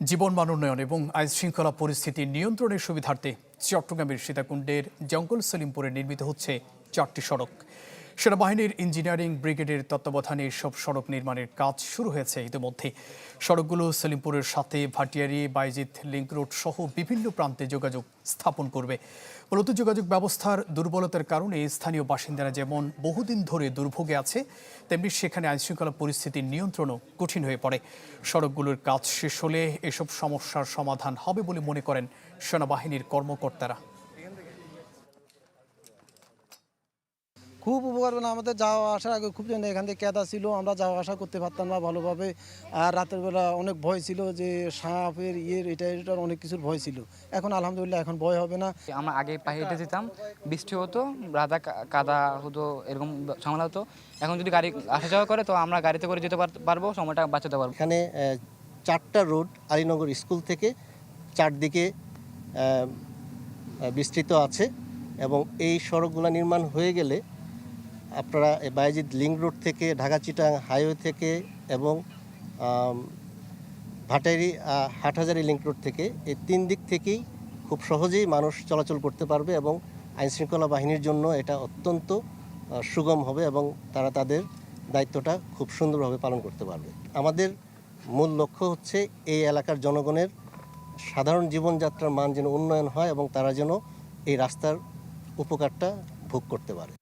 জীবন মান উন্নয়ন এবং আইন শৃঙ্খলা পরিস্থিতি নিয়ন্ত্রণের সুবিধার্থে চট্টগ্রামের সীতাকুণ্ডের জঙ্গল সলিমপুরে নির্মিত হচ্ছে 4টি সড়ক। সেনাবাহিনীর ইঞ্জিনিয়ারিং ব্রিগেডের তত্ত্বাবধানে সব সড়ক নির্মাণের কাজ শুরু হয়েছে ইতিমধ্যে। সড়কগুলো সলিমপুরের সাথে ভাটিয়ারি বাইজিৎ লিংক রোড সহ বিভিন্ন প্রান্তে যোগাযোগ স্থাপন করবে। মূলত যোগাযোগ ব্যবস্থার দুর্বলতার কারণে স্থানীয় বাসিন্দারা যেমন বহুদিন ধরে দুর্ভোগে আছে, তেমনি সেখানে আইনশৃঙ্খলা পরিস্থিতির নিয়ন্ত্রণও কঠিন হয়ে পড়ে। সড়কগুলোর কাজ শেষ হলে এসব সমস্যার সমাধান হবে বলে মনে করেন সেনাবাহিনীর কর্মকর্তারা। খুব উপকার না, আমাদের যাওয়া আসার আগে খুব জন্য এখান থেকে কেদা ছিল, আমরা যাওয়া আসা করতে পারতাম না ভালোভাবে। আর রাতের বেলা অনেক ভয় ছিল যে সাপের এটার অনেক কিছুর ভয় ছিল। এখন আলহামদুলিল্লাহ এখন ভয় হবে না। আমরা আগে পায়ে হেঁটে যেতাম, বৃষ্টি হতো, রাধা কাদা হতো, এরকম ঝামেলা হতো। এখন যদি গাড়ি আসা যাওয়া করে তো আমরা গাড়িতে করে যেতে পারবো, সময়টা বাঁচাতে পারবো। এখানে 4টা রোড আলীনগর স্কুল থেকে চারদিকে বিস্তৃত আছে এবং এই সড়কগুলো নির্মাণ হয়ে গেলে আপনারা বাইজিৎ লিংক রোড থেকে ঢাকা চিটাং হাইওয়ে থেকে এবং ভাটাইরি হাটহাজারী লিংক রোড থেকে এই 3 দিক থেকেই খুব সহজেই মানুষ চলাচল করতে পারবে এবং আইনশৃঙ্খলা বাহিনীর জন্য এটা অত্যন্ত সুগম হবে এবং তারা তাদের দায়িত্বটা খুব সুন্দরভাবে পালন করতে পারবে। আমাদের মূল লক্ষ্য হচ্ছে এই এলাকার জনগণের সাধারণ জীবনযাত্রার মান যেন উন্নয়ন হয় এবং তারা যেন এই রাস্তার উপকারটা ভোগ করতে পারে।